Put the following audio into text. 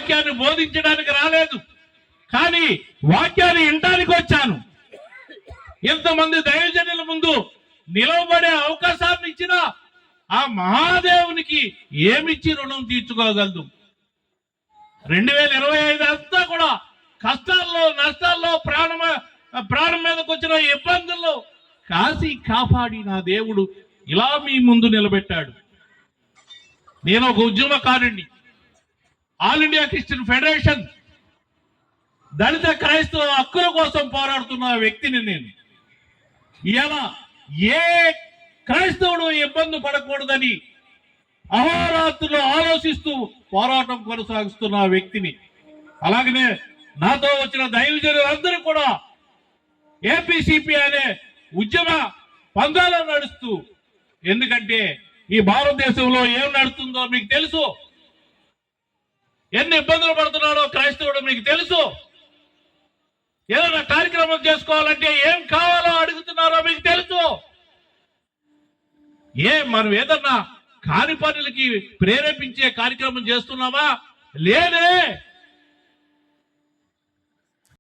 వాక్యాన్ని బోధించడానికి రాలేదు, కానీ వాక్యాన్ని వినడానికి వచ్చాను. ఇంతమంది దైవజనుల ముందు నిలవబడే అవకాశాన్ని ఇచ్చిన ఆ మహాదేవునికి ఏమిచ్చి రుణం తీర్చుకోగలదు? 2025 అంతా కూడా కష్టాల్లో, నష్టాల్లో, ప్రాణం మీదకి వచ్చిన ఇబ్బందుల్లో కాసి కాపాడి నా దేవుడు ఇలా మీ ముందు నిలబెట్టాడు. నేను ఒక ఉద్యమకారుణ్ణి. ఆల్ ఇండియా క్రిస్టియన్ ఫెడరేషన్ దళిత క్రైస్తవ హక్కుల కోసం పోరాడుతున్న వ్యక్తిని నేను. ఇలా ఏ క్రైస్తవుడు ఇబ్బంది పడకూడదని అహోరాత్రులు ఆలోచిస్తూ పోరాటం కొనసాగిస్తున్న వ్యక్తిని. అలాగనే నాతో వచ్చిన దైవజనులందరూ కూడా ఏపీసీపీ అనే ఉద్యమ పందాలో నడుస్తూ, ఎందుకంటే ఈ భారతదేశంలో ఏం నడుస్తుందో మీకు తెలుసు, ఎన్ని ఇబ్బందులు పడుతున్నాడో క్రైస్తవుడు మీకు తెలుసు. ఏదైనా కార్యక్రమం చేసుకోవాలంటే ఏం కావాలో అడుగుతున్నారో మీకు తెలుసు. మనం ఏదన్నా కాని పనులకి ప్రేరేపించే కార్యక్రమం చేస్తున్నామా? లేదే.